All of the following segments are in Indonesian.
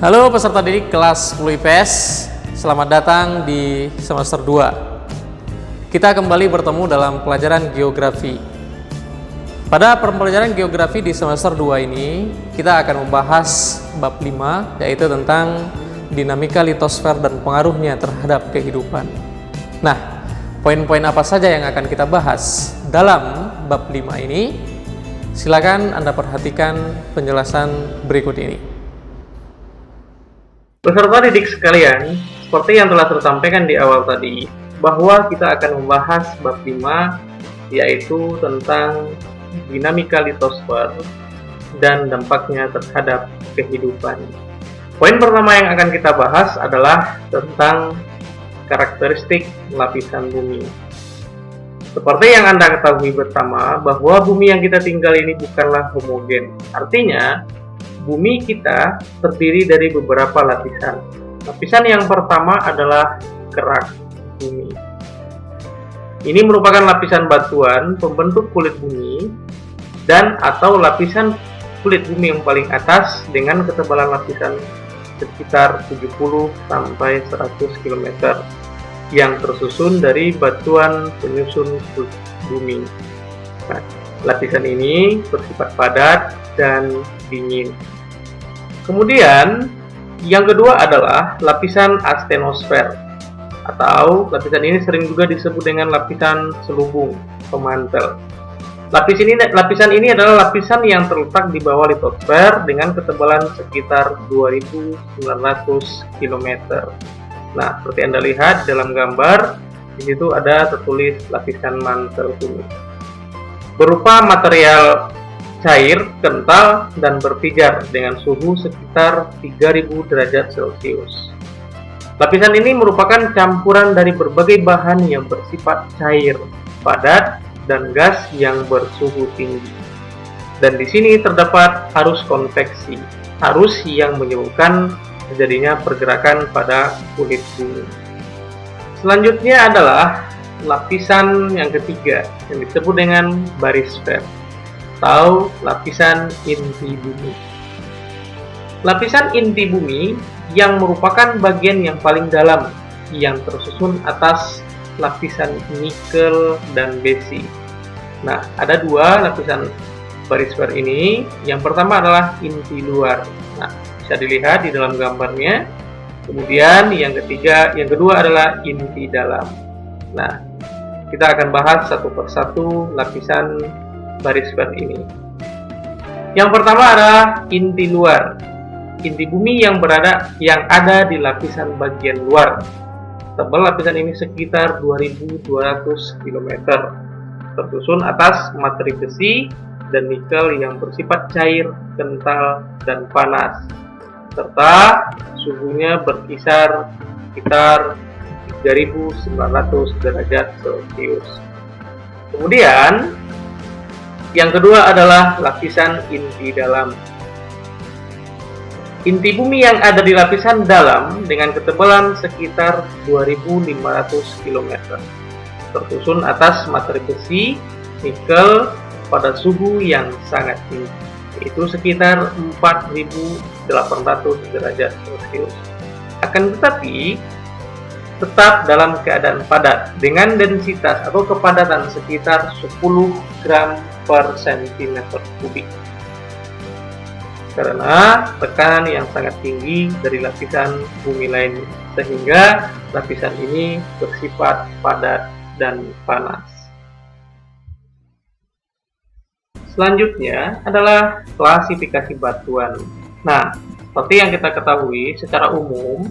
Halo peserta didik kelas 10 IPS, selamat datang di semester 2. Kita kembali bertemu dalam pelajaran geografi. Pada pembelajaran geografi di semester 2 ini, kita akan membahas bab 5, yaitu tentang dinamika litosfer dan pengaruhnya terhadap kehidupan. Nah, poin-poin apa saja yang akan kita bahas dalam bab 5 ini? Silakan Anda perhatikan penjelasan berikut ini. Peserta didik sekalian, seperti yang telah tersampaikan di awal tadi, bahwa kita akan membahas bab 5, yaitu tentang dinamika litosfer dan dampaknya terhadap kehidupan. Poin pertama yang akan kita bahas adalah tentang karakteristik lapisan bumi. Seperti yang Anda ketahui bersama, bahwa bumi yang kita tinggal ini bukanlah homogen. Artinya, bumi kita terdiri dari beberapa lapisan. Lapisan yang pertama adalah kerak bumi. Ini merupakan lapisan batuan pembentuk kulit bumi dan atau lapisan kulit bumi yang paling atas dengan ketebalan lapisan sekitar 70 sampai 100 km yang tersusun dari batuan penyusun kulit bumi. Nah, lapisan ini bersifat padat dan dingin. Kemudian yang kedua adalah lapisan astenosfer, atau lapisan ini sering juga disebut dengan lapisan selubung pemantel. Lapisan ini adalah lapisan yang terletak di bawah litosfer dengan ketebalan sekitar 2.900 km. Nah, seperti Anda lihat dalam gambar, di situ ada tertulis lapisan mantel bumi. Berupa material cair, kental, dan berpijar dengan suhu sekitar 3000 derajat Celcius. Lapisan ini merupakan campuran dari berbagai bahan yang bersifat cair, padat, dan gas yang bersuhu tinggi. Dan di sini terdapat arus konveksi, arus yang menyebabkan terjadinya pergerakan pada kulit bumi. Selanjutnya adalah lapisan yang ketiga yang disebut dengan barisfer atau lapisan inti bumi. Lapisan inti bumi yang merupakan bagian yang paling dalam yang tersusun atas lapisan nikel dan besi. Nah, ada dua lapisan barisfer ini. Yang pertama adalah inti luar. Nah, bisa dilihat di dalam gambarnya. Kemudian yang kedua adalah inti dalam. Nah, kita akan bahas satu persatu lapisan barisfer ini. Yang pertama adalah inti luar. Inti bumi yang ada di lapisan bagian luar. Tebal lapisan ini sekitar 2.200 km. Tersusun atas materi besi dan nikel yang bersifat cair, kental, dan panas. Serta suhunya berkisar sekitar 3.900 derajat Celcius. Kemudian yang kedua adalah lapisan inti dalam. Inti bumi yang ada di lapisan dalam dengan ketebalan sekitar 2.500 km. Tersusun atas materi besi, nikel pada suhu yang sangat tinggi, yaitu sekitar 4.800 derajat Celcius. Akan tetapi, tetap dalam keadaan padat dengan densitas atau kepadatan sekitar 10 gram per cm kubik karena tekanan yang sangat tinggi dari lapisan bumi lainnya, sehingga lapisan ini bersifat padat dan panas. Selanjutnya adalah klasifikasi batuan. Nah, seperti yang kita ketahui secara umum,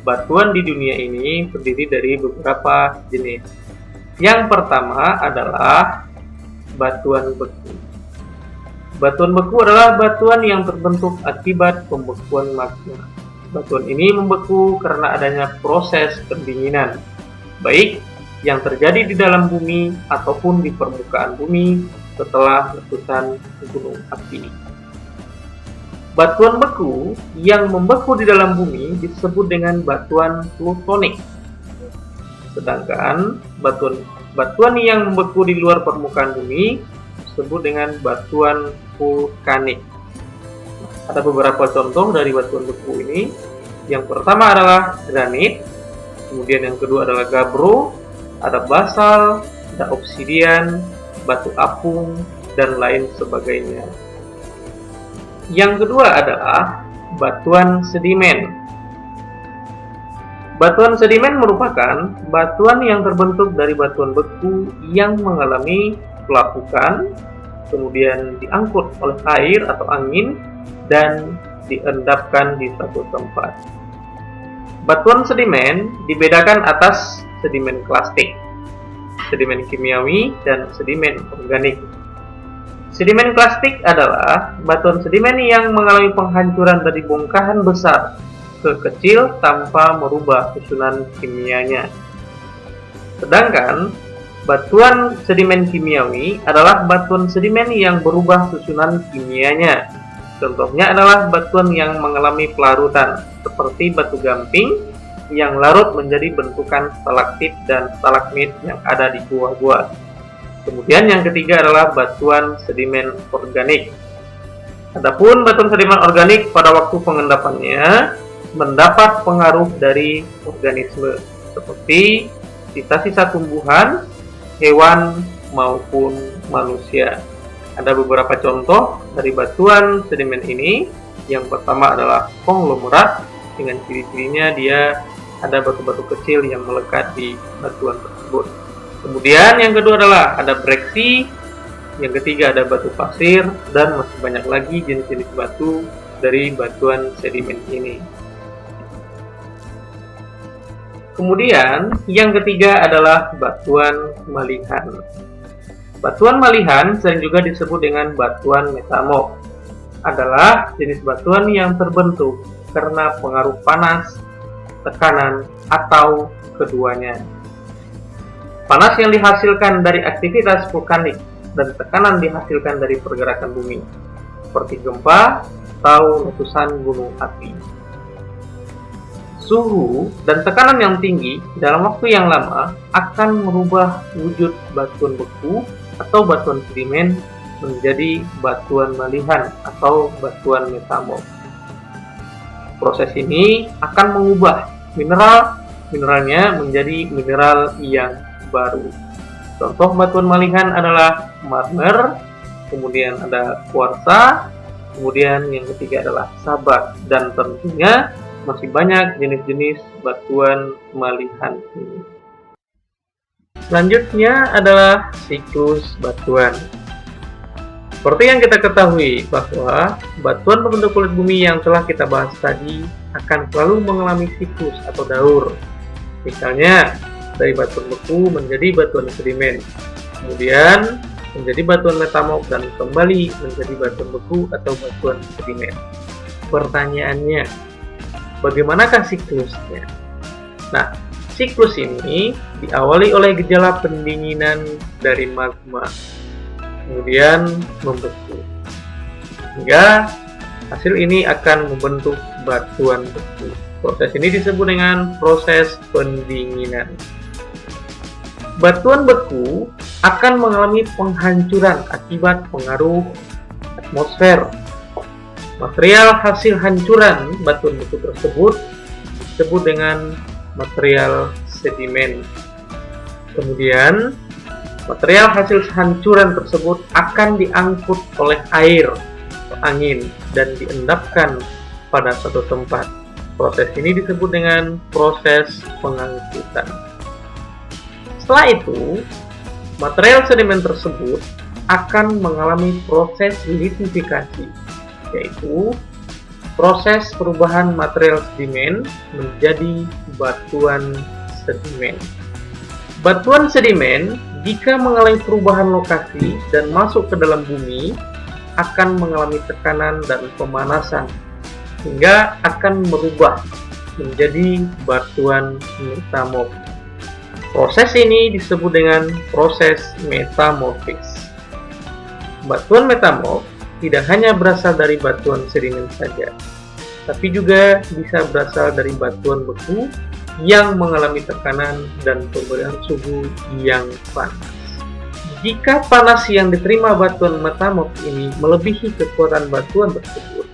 batuan di dunia ini terdiri dari beberapa jenis. Yang pertama adalah batuan beku. Batuan beku adalah batuan yang terbentuk akibat pembekuan magma. Batuan ini membeku karena adanya proses pendinginan, baik yang terjadi di dalam bumi ataupun di permukaan bumi setelah letusan gunung api. Batuan beku yang membeku di dalam bumi disebut dengan batuan plutonik. Sedangkan batuan yang membeku di luar permukaan bumi disebut dengan batuan vulkanik. Ada beberapa contoh dari batuan beku ini. Yang pertama adalah granit, kemudian yang kedua adalah gabbro, ada basal, ada obsidian, batu apung, dan lain sebagainya. Yang kedua adalah batuan sedimen. Batuan sedimen merupakan batuan yang terbentuk dari batuan beku yang mengalami pelapukan, kemudian diangkut oleh air atau angin, dan diendapkan di satu tempat. Batuan sedimen dibedakan atas sedimen klastik, sedimen kimiawi, dan sedimen organik. Sedimen klastik adalah batuan sedimen yang mengalami penghancuran dari bongkahan besar ke kecil tanpa merubah susunan kimianya. Sedangkan batuan sedimen kimiawi adalah batuan sedimen yang berubah susunan kimianya. Contohnya adalah batuan yang mengalami pelarutan, seperti batu gamping yang larut menjadi bentukan stalaktit dan stalagmit yang ada di gua-gua. Kemudian yang ketiga adalah batuan sedimen organik. Adapun batuan sedimen organik pada waktu pengendapannya mendapat pengaruh dari organisme, seperti sisa-sisa tumbuhan, hewan, maupun manusia. Ada beberapa contoh dari batuan sedimen ini. Yang pertama adalah konglomerat, dengan ciri-cirinya dia ada batu-batu kecil yang melekat di batuan tersebut. Kemudian yang kedua adalah ada breksi, yang ketiga ada batu pasir, dan masih banyak lagi jenis-jenis batu dari batuan sedimen ini. Kemudian yang ketiga adalah batuan malihan. Batuan malihan sering juga disebut dengan batuan metamorf. Adalah jenis batuan yang terbentuk karena pengaruh panas, tekanan, atau keduanya. Panas yang dihasilkan dari aktivitas vulkanik dan tekanan dihasilkan dari pergerakan bumi, seperti gempa atau letusan gunung api. Suhu dan tekanan yang tinggi dalam waktu yang lama akan merubah wujud batuan beku atau batuan sedimen menjadi batuan malihan atau batuan metamorf. Proses ini akan mengubah mineralnya menjadi mineral yang baru. Contoh batuan malihan adalah marmer, kemudian ada kuarsa, kemudian yang ketiga adalah sabat, dan tentunya masih banyak jenis-jenis batuan malihan ini. Selanjutnya adalah siklus batuan. Seperti yang kita ketahui bahwa batuan pembentuk kulit bumi yang telah kita bahas tadi akan selalu mengalami siklus atau daur. Misalnya dari batuan beku menjadi batuan sedimen, kemudian menjadi batuan metamorf, dan kembali menjadi batuan beku atau batuan sedimen. Pertanyaannya, bagaimanakah siklusnya? Nah, siklus ini diawali oleh gejala pendinginan dari magma, kemudian membeku, hingga hasil ini akan membentuk batuan beku. Proses ini disebut dengan proses pendinginan. Batuan beku akan mengalami penghancuran akibat pengaruh atmosfer. Material hasil hancuran batuan beku tersebut disebut dengan material sedimen. Kemudian, material hasil hancuran tersebut akan diangkut oleh air atau angin dan diendapkan pada satu tempat. Proses ini disebut dengan proses pengangkutan. Setelah itu, material sedimen tersebut akan mengalami proses litifikasi, yaitu proses perubahan material sedimen menjadi batuan sedimen. Batuan sedimen jika mengalami perubahan lokasi dan masuk ke dalam bumi akan mengalami tekanan dan pemanasan hingga akan berubah menjadi batuan metamorf. Proses ini disebut dengan proses metamorfis. Batuan metamorf tidak hanya berasal dari batuan sedimen saja, tapi juga bisa berasal dari batuan beku yang mengalami tekanan dan pemberian suhu yang panas. Jika panas yang diterima batuan metamorf ini melebihi kekuatan batuan tersebut,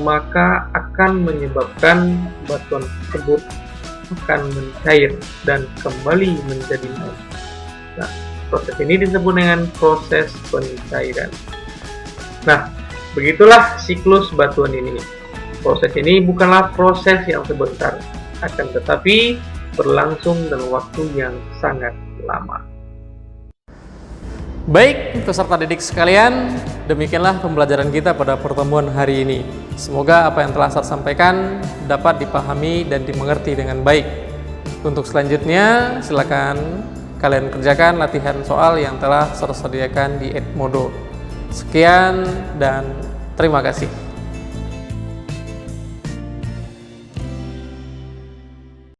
maka akan menyebabkan batuan tersebut akan mencair dan kembali menjadi es. Nah, proses ini disebut dengan proses pencairan. Nah, begitulah siklus batuan ini. Proses ini bukanlah proses yang sebentar, akan tetapi berlangsung dalam waktu yang sangat lama. Baik, peserta didik sekalian, demikianlah pembelajaran kita pada pertemuan hari ini. Semoga apa yang telah saya sampaikan dapat dipahami dan dimengerti dengan baik. Untuk selanjutnya, silakan kalian kerjakan latihan soal yang telah saya sediakan di Edmodo. Sekian dan terima kasih.